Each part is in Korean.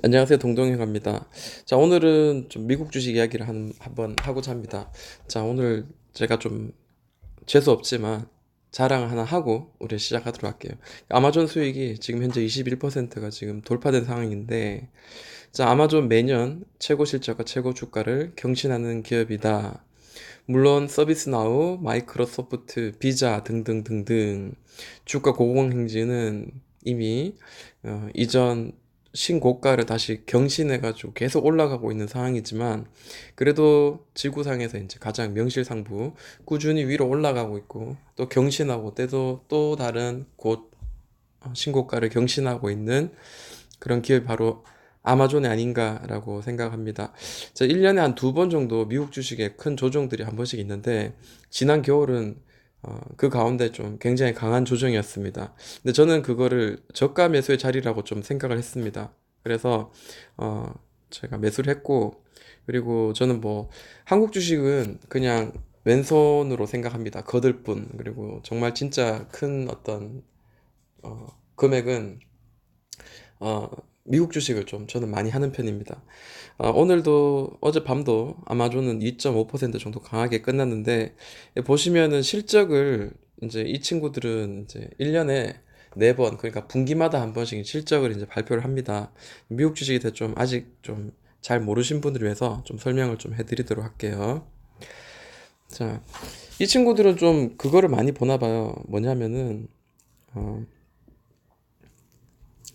안녕하세요. 동동형입니다. 자, 오늘은 좀 미국 주식 이야기를 한번 하고자 합니다. 자, 오늘 제가 좀 재수 없지만 자랑 하나 하고 우리 시작하도록 할게요. 아마존 수익이 지금 현재 21%가 지금 돌파된 상황인데, 자, 아마존 매년 최고 실적과 최고 주가를 경신하는 기업이다. 물론 서비스나우, 마이크로소프트, 비자 등등등등 주가 고공행진은 이미 이전 신고가를 다시 경신해가지고 계속 올라가고 있는 상황이지만, 그래도 지구상에서 이제 가장 명실상부 꾸준히 위로 올라가고 있고 또 경신하고 때도 또 다른 곧 신고가를 경신하고 있는 그런 기업이 바로 아마존이 아닌가라고 생각합니다. 자, 1년에 한 두 번 정도 미국 주식에 큰 조정들이 한 번씩 있는데, 지난 겨울은 그 가운데 좀 굉장히 강한 조정이었습니다. 근데 저는 그거를 저가 매수의 자리라고 좀 생각을 했습니다. 그래서 어, 제가 매수를 했고, 그리고 저는 뭐 한국 주식은 그냥 왼손으로 생각합니다. 거들 뿐. 그리고 정말 진짜 큰 어떤 금액은 어, 미국 주식을 좀 저는 많이 하는 편입니다. 오늘도 어젯밤도 아마존은 2.5% 정도 강하게 끝났는데, 보시면은 실적을 이제 이 친구들은 이제 1년에 4번, 그러니까 분기마다 한 번씩 실적을 이제 발표를 합니다. 미국 주식에 대해 좀 아직 좀 잘 모르신 분들을 위해서 좀 설명을 좀 해드리도록 할게요. 자, 이 친구들은 좀 그거를 많이 보나 봐요. 뭐냐면은 어,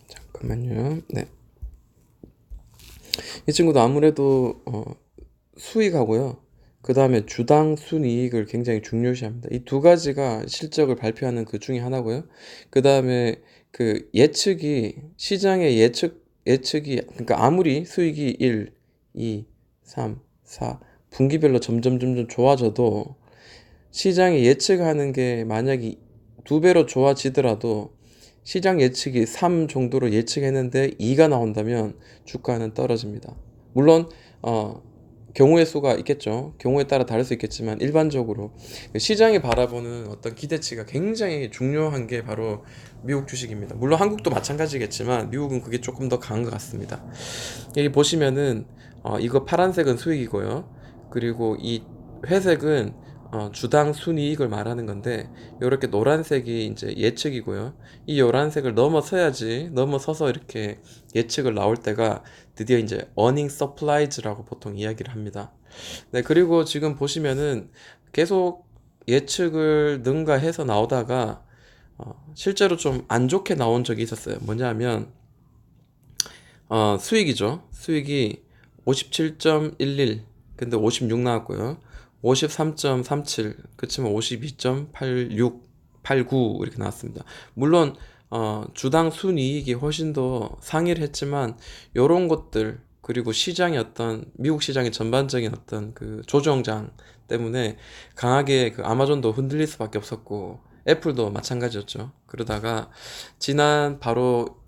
잠깐만요. 네. 이 친구도 아무래도 수익하고요. 그 다음에 주당 순이익을 굉장히 중요시합니다. 이 두 가지가 실적을 발표하는 그 중에 하나고요. 그 다음에 그 예측이, 시장의 예측이, 그러니까 아무리 수익이 1, 2, 3, 4, 분기별로 점점 좋아져도, 시장이 예측하는 게 만약에 두 배로 좋아지더라도 시장 예측이 3 정도로 예측했는데 2가 나온다면 주가는 떨어집니다. 물론 경우의 수가 있겠죠. 경우에 따라 다를 수 있겠지만 일반적으로 시장이 바라보는 어떤 기대치가 굉장히 중요한 게 바로 미국 주식입니다. 물론 한국도 마찬가지겠지만 미국은 그게 조금 더 강한 것 같습니다. 여기 보시면은 이거 파란색은 수익이고요. 그리고 이 회색은 주당 순이익을 말하는 건데, 이렇게 노란색이 이제 예측이고요. 이 노란색을 넘어서야지, 넘어서서 이렇게 예측을 나올 때가 드디어 이제 earning surprise라고 보통 이야기를 합니다. 네, 그리고 지금 보시면은 계속 예측을 능가해서 나오다가 실제로 좀 안 좋게 나온 적이 있었어요. 뭐냐면 수익이죠. 수익이 57.11, 근데 56 나왔고요. 53.37, 그치만 52.86, 89 이렇게 나왔습니다. 물론 주당 순이익이 훨씬 더 상회를 했지만, 요런 것들, 그리고 시장의 어떤 미국 시장의 전반적인 어떤 그 조정장 때문에 강하게 그 아마존도 흔들릴 수밖에 없었고, 애플도 마찬가지였죠. 그러다가 지난 바로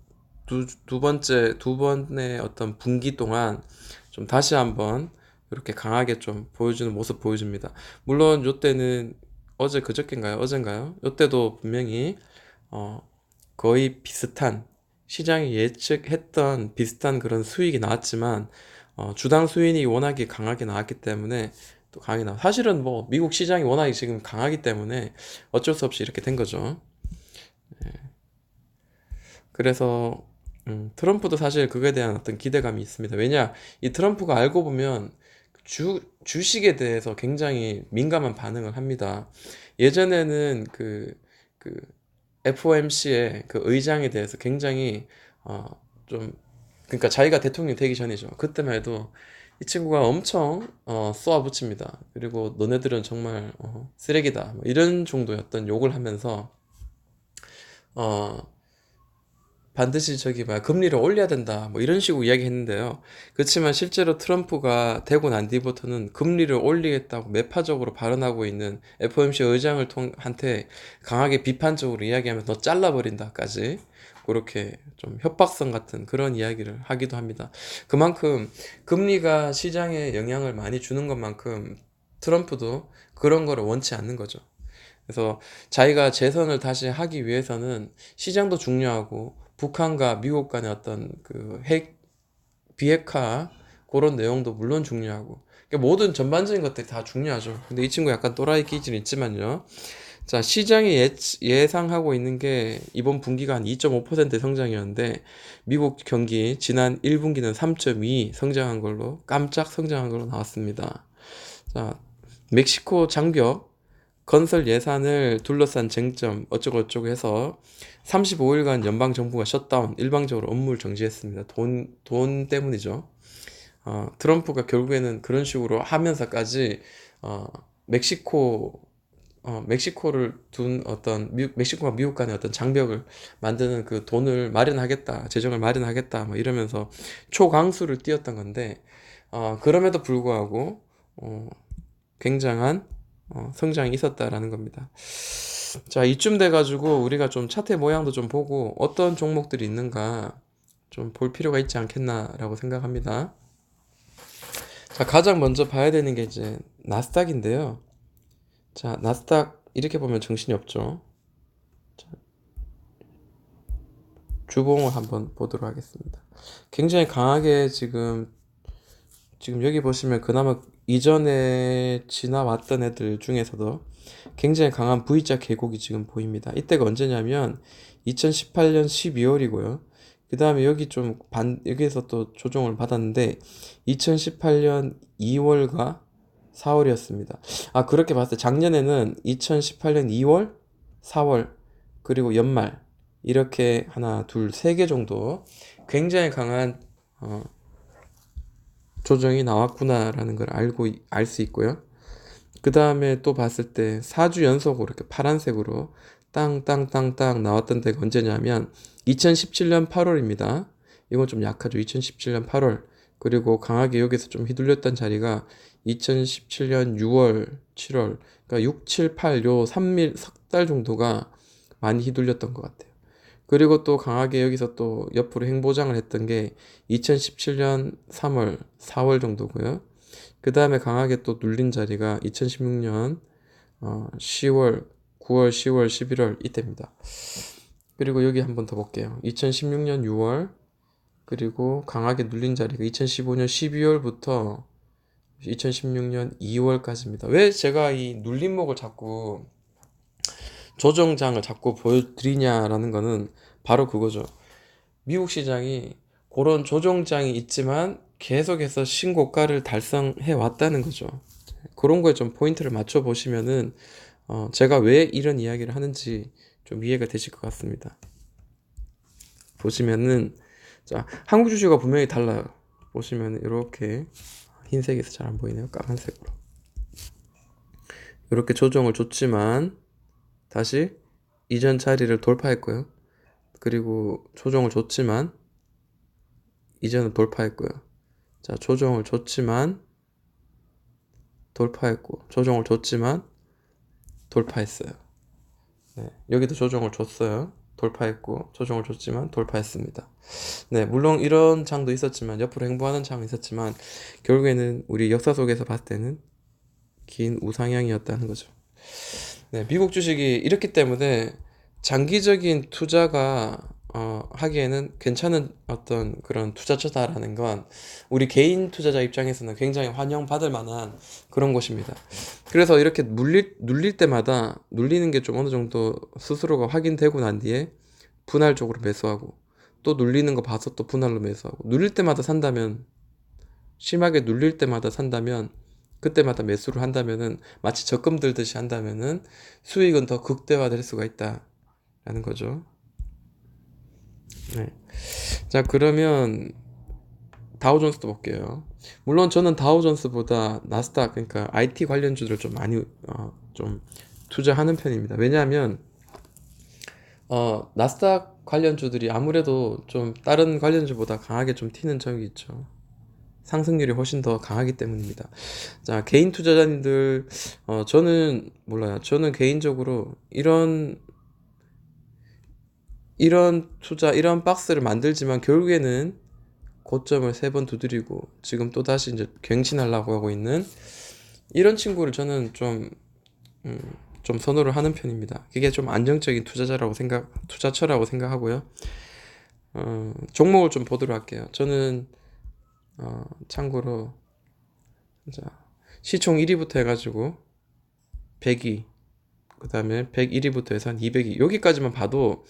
두 번의 어떤 분기 동안 좀 다시 한번 이렇게 강하게 좀 보여주는 모습 보여줍니다. 물론 요때는 어제 그저께인가요? 어젠가요? 요때도 분명히 어 거의 비슷한, 시장이 예측했던 비슷한 그런 수익이 나왔지만 주당 수익이 워낙에 강하게 나왔기 때문에 또 강하게 나. 사실은 뭐 미국 시장이 워낙에 지금 강하기 때문에 어쩔 수 없이 이렇게 된 거죠. 그래서 트럼프도 사실 그거에 대한 어떤 기대감이 있습니다. 왜냐, 이 트럼프가 알고 보면 주식에 대해서 굉장히 민감한 반응을 합니다. 예전에는 그 FOMC의 그 의장에 대해서 굉장히 어, 좀, 그러니까 자기가 대통령이 되기 전이죠. 그때만 해도 이 친구가 엄청 쏘아붙입니다. 그리고 너네들은 정말 쓰레기다, 뭐 이런 정도의 어떤 욕을 하면서 어, 반드시 저기 막 금리를 올려야 된다, 뭐 이런 식으로 이야기했는데요. 그렇지만 실제로 트럼프가 되고 난 뒤부터는 금리를 올리겠다고 매파적으로 발언하고 있는 FOMC 의장을 한테 강하게 비판적으로 이야기하면서 너 잘라버린다까지 그렇게 좀 협박성 같은 그런 이야기를 하기도 합니다. 그만큼 금리가 시장에 영향을 많이 주는 것만큼 트럼프도 그런 거를 원치 않는 거죠. 그래서 자기가 재선을 다시 하기 위해서는 시장도 중요하고 북한과 미국 간의 어떤 그 핵 비핵화 그런 내용도 물론 중요하고, 그러니까 모든 전반적인 것들이 다 중요하죠. 근데 이 친구 약간 또라이 기질이 있지만요. 자, 시장이 예상하고 있는 게 이번 분기가 한 2.5% 성장이었는데, 미국 경기 지난 1분기는 3.2 성장한 걸로, 깜짝 성장한 걸로 나왔습니다. 자, 멕시코 장벽 건설 예산을 둘러싼 쟁점 어쩌고저쩌고 해서 35일간 연방 정부가 셧다운, 일방적으로 업무를 정지했습니다. 돈 때문이죠. 트럼프가 결국에는 그런 식으로 하면서까지 어, 멕시코 멕시코를 둔 멕시코와 미국 간의 어떤 장벽을 만드는 그 돈을 마련하겠다, 재정을 마련하겠다, 뭐 이러면서 초강수를 띄웠던 건데, 그럼에도 불구하고 어, 굉장한 성장이 있었다라는 겁니다. 자, 이쯤 돼가지고 우리가 좀 차트 모양도 좀 보고 어떤 종목들이 있는가 좀 볼 필요가 있지 않겠나라고 생각합니다. 자, 가장 먼저 봐야 되는 게 이제 나스닥인데요. 자, 나스닥 이렇게 보면 정신이 없죠. 자, 주봉을 한번 보도록 하겠습니다. 굉장히 강하게 지금 여기 보시면 그나마 이전에 지나왔던 애들 중에서도 굉장히 강한 V자 계곡이 지금 보입니다. 이때가 언제냐면 2018년 12월이고요. 그 다음에 여기에서 또 조정을 받았는데 2018년 2월과 4월이었습니다. 그렇게 봤을 때 작년에는 2018년 2월, 4월, 그리고 연말 이렇게 하나, 둘, 세 개 정도 굉장히 강한 조정이 나왔구나라는 걸 알 수 있고요. 그 다음에 또 봤을 때 4주 연속으로 이렇게 파란색으로 땅땅땅땅 나왔던 데가 언제냐면 2017년 8월입니다. 이건 좀 약하죠. 2017년 8월. 그리고 강하게 여기서 좀 휘둘렸던 자리가 2017년 6월, 7월. 그러니까 6, 7, 8, 요 3일, 석 달 정도가 많이 휘둘렸던 것 같아요. 그리고 또 강하게 여기서 또 옆으로 행보장을 했던 게 2017년 3월, 4월 정도고요. 그 다음에 강하게 또 눌린 자리가 2016년 10월, 9월, 10월, 11월 이때입니다. 그리고 여기 한번 더 볼게요. 2016년 6월, 그리고 강하게 눌린 자리가 2015년 12월부터 2016년 2월까지입니다. 왜 제가 이 눌림목을 자꾸 조정장을 자꾸 보여드리냐라는 거는 바로 그거죠. 미국 시장이 그런 조정장이 있지만 계속해서 신고가를 달성해 왔다는 거죠. 그런 거에 좀 포인트를 맞춰 보시면은 제가 왜 이런 이야기를 하는지 좀 이해가 되실 것 같습니다. 보시면은 자, 한국 주식과 분명히 달라요. 보시면 이렇게 흰색에서 잘 안 보이네요. 까만색으로 이렇게 조정을 줬지만 다시 이전 자리를 돌파했고요. 그리고 조정을 줬지만 이전은 돌파했고요. 자, 조정을 줬지만 돌파했고, 조정을 줬지만 돌파했어요. 네, 여기도 조정을 줬어요. 돌파했고, 조정을 줬지만 돌파했습니다. 네, 물론 이런 장도 있었지만, 옆으로 행보하는 장은 있었지만, 결국에는 우리 역사 속에서 봤을 때는 긴 우상향이었다는 거죠. 네, 미국 주식이 이렇기 때문에 장기적인 투자가 하기에는 괜찮은 어떤 그런 투자처다라는 건 우리 개인 투자자 입장에서는 굉장히 환영받을 만한 그런 곳입니다. 그래서 이렇게 눌릴 때마다 눌리는 게 좀 어느 정도 스스로가 확인되고 난 뒤에 분할적으로 매수하고, 또 눌리는 거 봐서 또 분할로 매수하고, 눌릴 때마다 산다면, 심하게 눌릴 때마다 산다면, 그때마다 매수를 한다면은 마치 적금 들듯이 한다면은 수익은 더 극대화될 수가 있다라는 거죠. 네. 자, 그러면 다우존스도 볼게요. 물론 저는 다우존스보다 나스닥, 그러니까 IT 관련주들 좀 많이 좀 투자하는 편입니다. 왜냐하면 나스닥 관련주들이 아무래도 좀 다른 관련주보다 강하게 좀 튀는 적이 있죠. 상승률이 훨씬 더 강하기 때문입니다. 자, 개인 투자자님들, 저는 몰라요. 저는 개인적으로 이런 투자, 이런 박스를 만들지만 결국에는 고점을 3번 두드리고 지금 또다시 이제 갱신하려고 하고 있는 이런 친구를 저는 좀 선호를 하는 편입니다. 그게 좀 안정적인 투자처라고 생각하고요. 종목을 좀 보도록 할게요. 저는 참고로 자, 시총 1위부터 해가지고 102, 그 다음에 101위부터 해서 한 202, 여기까지만 봐도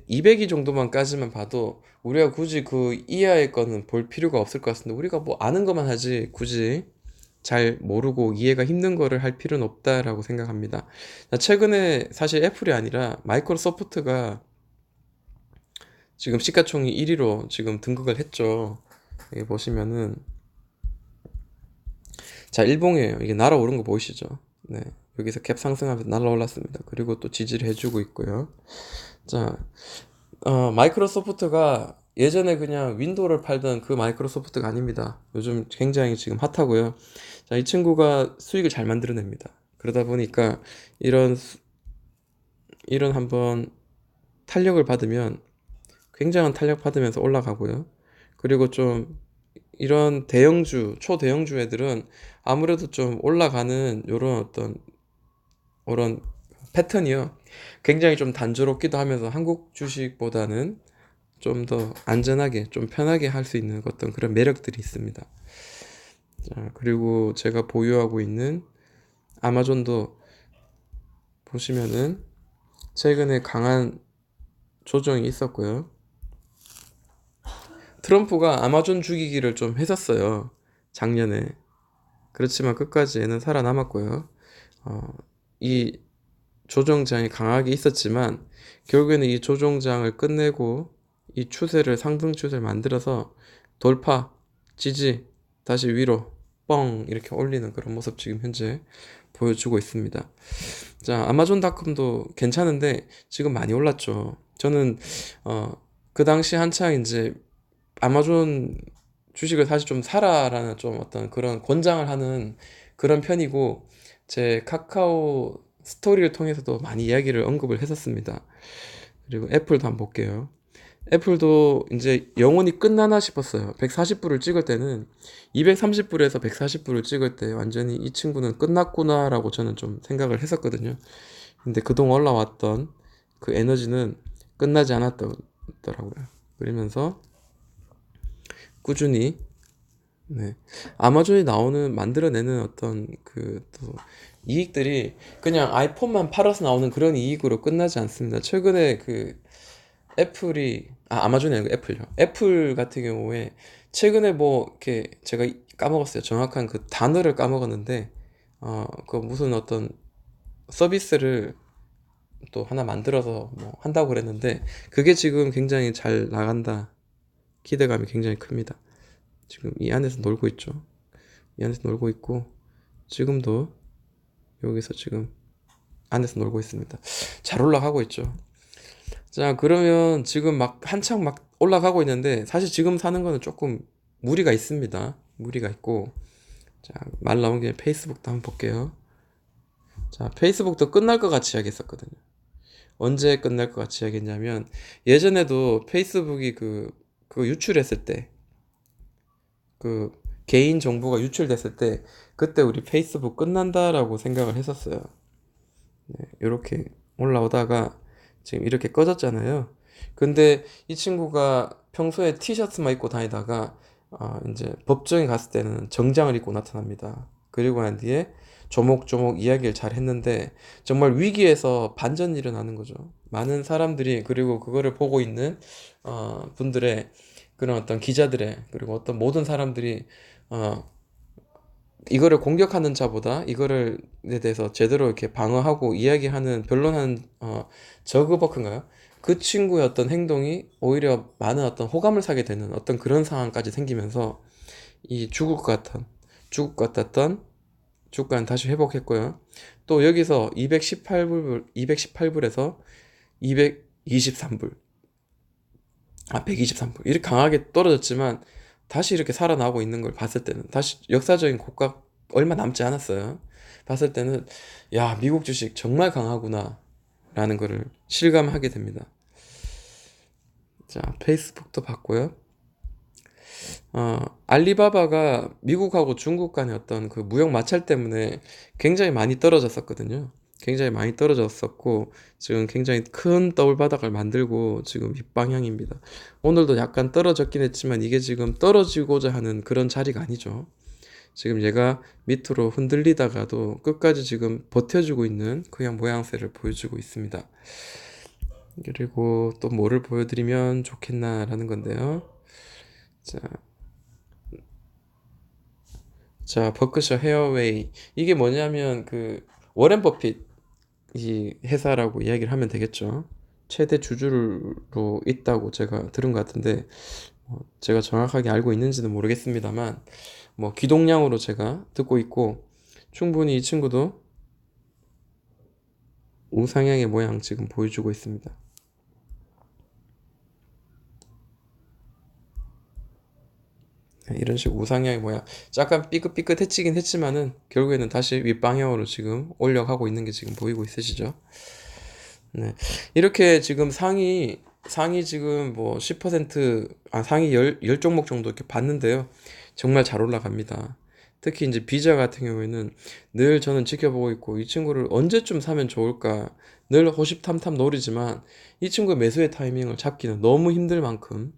202 정도만까지만 봐도 우리가 굳이 그 이하의 거는 볼 필요가 없을 것 같은데, 우리가 뭐 아는 것만 하지 굳이 잘 모르고 이해가 힘든 거를 할 필요는 없다라고 생각합니다. 자, 최근에 사실 애플이 아니라 마이크로소프트가 지금 시가총이 1위로 지금 등극을 했죠. 여기 보시면은 자, 일봉이에요. 이게 날아오른 거 보이시죠? 네. 여기서 갭 상승하면서 날아올랐습니다. 그리고 또 지지를 해주고 있고요. 자, 마이크로소프트가 예전에 그냥 윈도우를 팔던 그 마이크로소프트가 아닙니다. 요즘 굉장히 지금 핫하고요. 자, 이 친구가 수익을 잘 만들어냅니다. 그러다 보니까 이런 한번 탄력을 받으면 굉장한 탄력 받으면서 올라가고요. 그리고 좀 이런 대형주, 초대형주 애들은 아무래도 좀 올라가는 요런 어떤 그런 패턴이요. 굉장히 좀 단조롭기도 하면서 한국 주식보다는 좀 더 안전하게, 좀 편하게 할 수 있는 어떤 그런 매력들이 있습니다. 자, 그리고 제가 보유하고 있는 아마존도 보시면은 최근에 강한 조정이 있었고요. 트럼프가 아마존 죽이기를 좀 했었어요. 작년에. 그렇지만 끝까지 얘는 살아남았고요. 이 조정장이 강하게 있었지만 결국에는 이 조정장을 끝내고 이 추세를, 상승 추세를 만들어서 돌파, 지지, 다시 위로 뻥 이렇게 올리는 그런 모습 지금 현재 보여주고 있습니다. 자, 아마존닷컴도 괜찮은데 지금 많이 올랐죠. 저는 그 당시 한창 이제 아마존 주식을 사실 좀 사라라는 좀 어떤 그런 권장을 하는 그런 편이고, 제 카카오 스토리를 통해서도 많이 이야기를 언급을 했었습니다. 그리고 애플도 한번 볼게요. 애플도 이제 영원히 끝나나 싶었어요. 140불을 찍을 때는, 230불에서 140불을 찍을 때 완전히 이 친구는 끝났구나라고 저는 좀 생각을 했었거든요. 근데 그동안 올라왔던 그 에너지는 끝나지 않았더라고요. 그러면서 꾸준히, 네, 아마존이 만들어내는 어떤 그 또 이익들이 그냥 아이폰만 팔아서 나오는 그런 이익으로 끝나지 않습니다. 최근에 그 아마존이 아니고 애플요. 애플 같은 경우에 최근에 뭐 이렇게 제가 까먹었어요. 정확한 그 단어를 까먹었는데, 그 무슨 어떤 서비스를 또 하나 만들어서 뭐 한다고 그랬는데, 그게 지금 굉장히 잘 나간다. 기대감이 굉장히 큽니다. 지금 이 안에서 놀고 있죠. 이 안에서 놀고 있고, 지금도 여기서 지금 안에서 놀고 있습니다. 잘 올라가고 있죠. 자, 그러면 지금 막 한창 막 올라가고 있는데, 사실 지금 사는 거는 조금 무리가 있습니다. 무리가 있고, 자, 말 나온 김에 페이스북도 한번 볼게요. 자, 페이스북도 끝날 것 같이 이야기했었거든요. 언제 끝날 것 같이 이야기했냐면, 예전에도 페이스북이 그거 유출했을 때, 그 개인 정보가 유출됐을 때, 그때 우리 페이스북 끝난다라고 생각을 했었어요. 네, 이렇게 올라오다가 지금 이렇게 꺼졌잖아요. 근데 이 친구가 평소에 티셔츠만 입고 다니다가 이제 법정에 갔을 때는 정장을 입고 나타납니다. 그리고 난 뒤에 조목조목 이야기를 잘 했는데, 정말 위기에서 반전이 일어나는 거죠. 많은 사람들이, 그리고 그거를 보고 있는 분들의, 그런 어떤 기자들의, 그리고 어떤 모든 사람들이 이거를 공격하는 자보다 이거를 에 대해서 제대로 이렇게 방어하고 이야기하는, 변론하는 저그버크인가요? 그 친구의 어떤 행동이 오히려 많은 어떤 호감을 사게 되는 어떤 그런 상황까지 생기면서 이 죽을 것 같았던 주가는 다시 회복했고요. 또 여기서 218불에서 223불, 123불 이렇게 강하게 떨어졌지만 다시 이렇게 살아나고 있는 걸 봤을 때는, 다시 역사적인 고가 얼마 남지 않았어요. 봤을 때는 야, 미국 주식 정말 강하구나 라는 거를 실감하게 됩니다. 자, 페이스북도 봤고요. 알리바바가 미국하고 중국 간의 어떤 그 무역 마찰 때문에 굉장히 많이 떨어졌었거든요. 굉장히 많이 떨어졌었고 지금 굉장히 큰 더블 바닥을 만들고 지금 윗방향입니다. 오늘도 약간 떨어졌긴 했지만 이게 지금 떨어지고자 하는 그런 자리가 아니죠. 지금 얘가 밑으로 흔들리다가도 끝까지 지금 버텨주고 있는 그냥 모양새를 보여주고 있습니다. 그리고 또 뭐를 보여드리면 좋겠나라는 건데요. 자, 버크셔 헤어웨이. 이게 뭐냐면 그 워렌 버핏 이 회사라고 이야기를 하면 되겠죠. 최대 주주로 있다고 제가 들은 것 같은데 제가 정확하게 알고 있는지는 모르겠습니다만 뭐 기동량으로 제가 듣고 있고 충분히 이 친구도 우상향의 모양 지금 보여주고 있습니다. 이런 식으로 우상향의 모양 약간 삐끗삐끗해지긴 했지만은 결국에는 다시 윗방향으로 지금 올려가고 있는 게 지금 보이고 있으시죠? 네. 이렇게 지금 상위 지금 뭐 10%, 상위 10 종목 정도 이렇게 봤는데요. 정말 잘 올라갑니다. 특히 이제 비자 같은 경우에는 늘 저는 지켜보고 있고 이 친구를 언제쯤 사면 좋을까 늘 호시탐탐 노리지만 이 친구의 매수의 타이밍을 잡기는 너무 힘들 만큼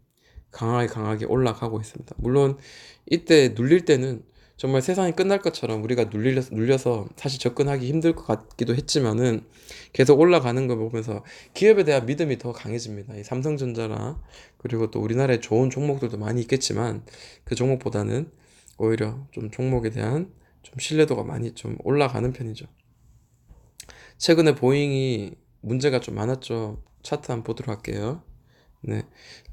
강하게 올라가고 있습니다. 물론 이때 눌릴 때는 정말 세상이 끝날 것처럼 우리가 눌려서 사실 접근하기 힘들 것 같기도 했지만은 계속 올라가는 걸 보면서 기업에 대한 믿음이 더 강해집니다. 이 삼성전자나 그리고 또 우리나라에 좋은 종목들도 많이 있겠지만 그 종목보다는 오히려 좀 종목에 대한 좀 신뢰도가 많이 좀 올라가는 편이죠. 최근에 보잉이 문제가 좀 많았죠. 차트 한번 보도록 할게요. 네.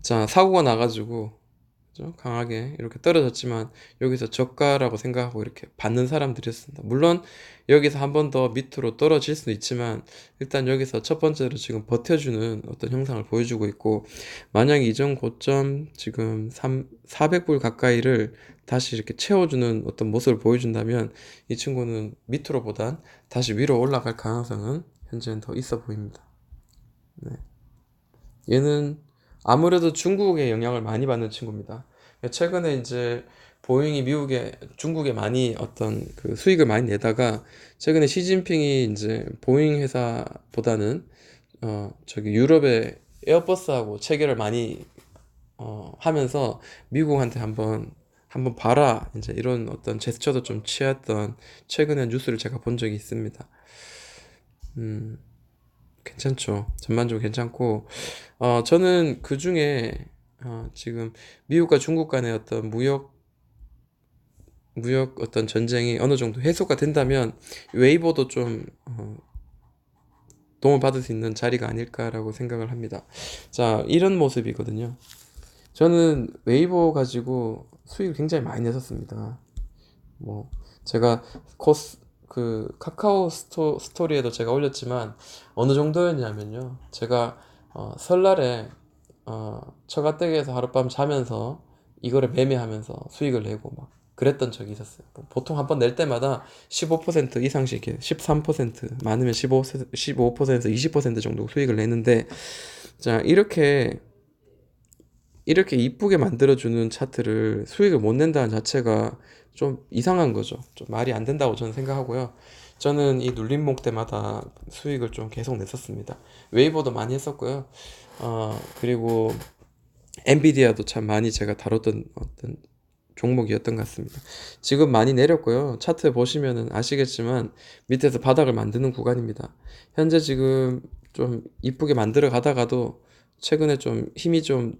자, 사고가 나가지고 그죠? 강하게 이렇게 떨어졌지만 여기서 저가라고 생각하고 이렇게 받는 사람들이었습니다. 물론 여기서 한 번 더 밑으로 떨어질 수도 있지만 일단 여기서 첫 번째로 지금 버텨주는 어떤 형상을 보여주고 있고 만약 이전 고점 지금 400불 가까이를 다시 이렇게 채워주는 어떤 모습을 보여준다면 이 친구는 밑으로보단 다시 위로 올라갈 가능성은 현재는 더 있어 보입니다. 네. 얘는 아무래도 중국의 영향을 많이 받는 친구입니다. 최근에 이제 보잉이 중국에 많이 어떤 그 수익을 많이 내다가 최근에 시진핑이 이제 보잉 회사보다는 저기 유럽의 에어버스하고 체결을 많이 하면서 미국한테 한번 봐라 이제 이런 어떤 제스처도 좀 취했던 최근의 뉴스를 제가 본 적이 있습니다. 음. 괜찮죠. 전반적으로 괜찮고, 저는 그 중에, 지금 미국과 중국 간의 어떤 무역 어떤 전쟁이 어느 정도 해소가 된다면 웨이보도 좀, 도움을 받을 수 있는 자리가 아닐까라고 생각을 합니다. 자, 이런 모습이거든요. 저는 웨이보 가지고 수익을 굉장히 많이 냈었습니다. 뭐 제가 그 카카오 스토리에도 제가 올렸지만 어느 정도였냐면요. 제가 설날에 처가댁에서 하룻밤 자면서 이거를 매매하면서 수익을 내고 막 그랬던 적이 있었어요. 뭐 보통 한 번 낼 때마다 15% 이상씩 이렇게 13% 많으면 15% 20% 정도 수익을 내는데 자 이렇게 이쁘게 만들어주는 차트를 수익을 못 낸다는 자체가 좀 이상한 거죠. 좀 말이 안 된다고 저는 생각하고요. 저는 이 눌림목 때마다 수익을 좀 계속 냈었습니다. 웨이버도 많이 했었고요. 그리고 엔비디아도 참 많이 제가 다뤘던 어떤 종목이었던 것 같습니다. 지금 많이 내렸고요. 차트 보시면은 아시겠지만 밑에서 바닥을 만드는 구간입니다. 현재 지금 좀 이쁘게 만들어 가다가도 최근에 좀 힘이 좀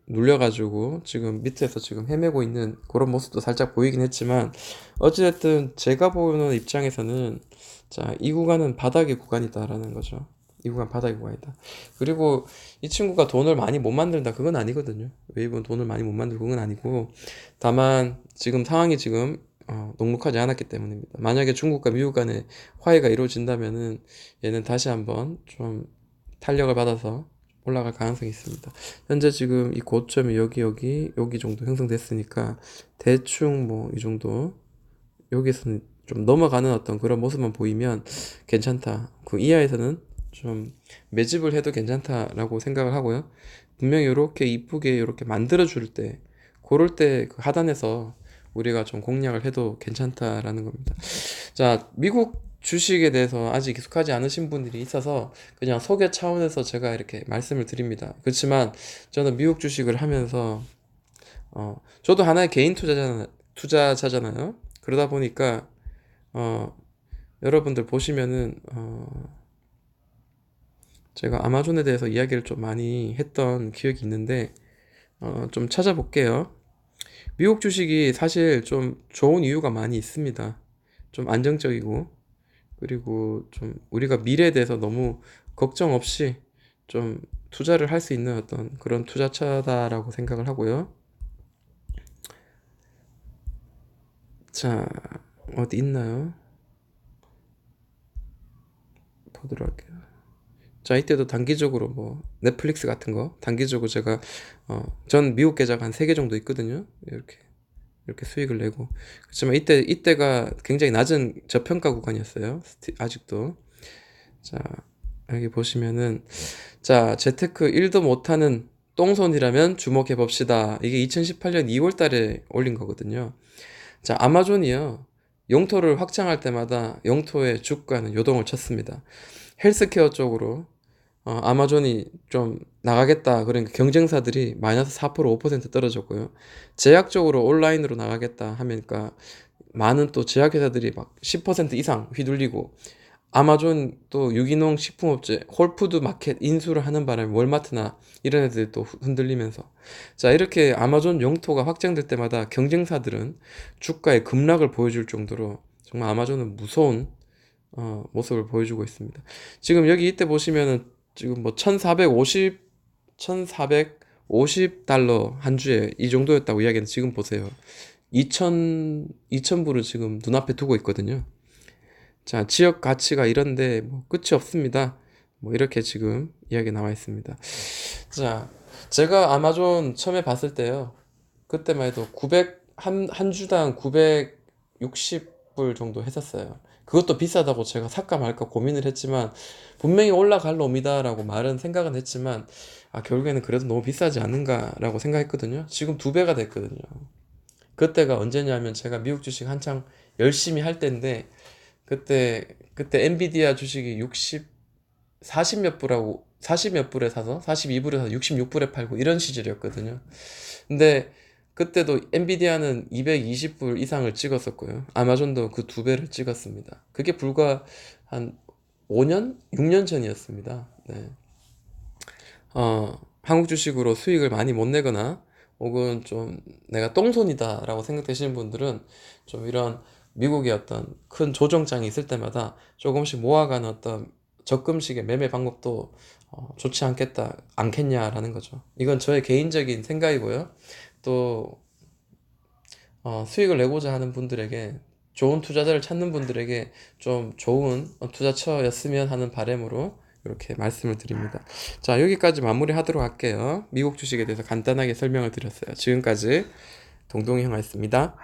눌려가지고 지금 밑에서 지금 헤매고 있는 그런 모습도 살짝 보이긴 했지만 어찌됐든 제가 보는 입장에서는 자, 이 구간은 바닥의 구간이다라는 거죠. 이 구간 바닥의 구간이다. 그리고 이 친구가 돈을 많이 못 만든다 그건 아니거든요. 웨이브는 돈을 많이 못 만들고 그건 아니고 다만 지금 상황이 지금 녹록하지 않았기 때문입니다. 만약에 중국과 미국 간의 화해가 이루어진다면은 얘는 다시 한번 좀 탄력을 받아서 올라갈 가능성이 있습니다. 현재 지금 이 고점이 여기 정도 형성됐으니까 대충 뭐 이 정도 여기서는 좀 넘어가는 어떤 그런 모습만 보이면 괜찮다. 그 이하에서는 좀 매집을 해도 괜찮다라고 생각을 하고요. 분명히 이렇게 이쁘게 이렇게 만들어 줄 때, 그럴 때 그 하단에서 우리가 좀 공략을 해도 괜찮다라는 겁니다. 자, 미국 주식에 대해서 아직 익숙하지 않으신 분들이 있어서 그냥 소개 차원에서 제가 이렇게 말씀을 드립니다. 그렇지만 저는 미국 주식을 하면서 저도 하나의 개인 투자자잖아요. 그러다 보니까 어, 여러분들 보시면은 제가 아마존에 대해서 이야기를 좀 많이 했던 기억이 있는데 좀 찾아볼게요. 미국 주식이 사실 좀 좋은 이유가 많이 있습니다. 좀 안정적이고, 그리고 좀 우리가 미래에 대해서 너무 걱정 없이 좀 투자를 할 수 있는 어떤 그런 투자처다라고 생각을 하고요. 자, 어디 있나요? 보도록 할게요. 자, 이때도 단기적으로 뭐 넷플릭스 같은 거 단기적으로 제가 전 미국 계좌가 한 3개 정도 있거든요. 이렇게 수익을 내고. 그렇지만 이때가 굉장히 낮은 저평가 구간이었어요. 아직도. 자, 여기 보시면은 자, 재테크 1도 못하는 똥손이라면 주목해 봅시다. 이게 2018년 2월 달에 올린 거거든요. 자, 아마존이요. 영토를 확장할 때마다 영토의 주가는 요동을 쳤습니다. 헬스케어 쪽으로 아마존이 좀 나가겠다. 그러니까 경쟁사들이 마이너스 4% 5% 떨어졌고요. 제약적으로 온라인으로 나가겠다 하니까 많은 또 제약회사들이 막 10% 이상 휘둘리고 아마존 또 유기농 식품업체 홀푸드 마켓 인수를 하는 바람에 월마트나 이런 애들이 또 흔들리면서 자 이렇게 아마존 영토가 확장될 때마다 경쟁사들은 주가의 급락을 보여줄 정도로 정말 아마존은 무서운 모습을 보여주고 있습니다. 지금 여기 이때 보시면은 지금 뭐 1450달러 한 주에 이 정도였다고 이야기는 지금 보세요. 2000불을 지금 눈앞에 두고 있거든요. 자, 지역 가치가 이런데 뭐 끝이 없습니다. 뭐 이렇게 지금 이야기 나와 있습니다. 자, 제가 아마존 처음에 봤을 때요. 그때만 해도 한 주당 960불 정도 했었어요. 그것도 비싸다고 제가 살까 말까 고민을 했지만 분명히 올라갈 놈이다라고 말은 생각은 했지만 결국에는 그래도 너무 비싸지 않은가라고 생각했거든요. 지금 2배가 됐거든요. 그때가 언제냐면 제가 미국 주식 한창 열심히 할 때인데 그때 엔비디아 주식이 40 몇 불하고 40 몇 불에 사서 42불에 사서 66불에 팔고 이런 시절이었거든요. 근데 그때도 엔비디아는 220불 이상을 찍었었고요. 아마존도 그 2배를 찍었습니다. 그게 불과 한 5년? 6년 전이었습니다. 네. 한국 주식으로 수익을 많이 못 내거나 혹은 좀 내가 똥손이다라고 생각되시는 분들은 좀 이런 미국의 어떤 큰 조정장이 있을 때마다 조금씩 모아가는 어떤 적금식의 매매 방법도 좋지 않겠냐라는 거죠. 이건 저의 개인적인 생각이고요. 또 수익을 내고자 하는 분들에게 좋은 투자자를 찾는 분들에게 좀 좋은 투자처였으면 하는 바람으로 이렇게 말씀을 드립니다. 자, 여기까지 마무리하도록 할게요. 미국 주식에 대해서 간단하게 설명을 드렸어요. 지금까지 동동이 형이었습니다.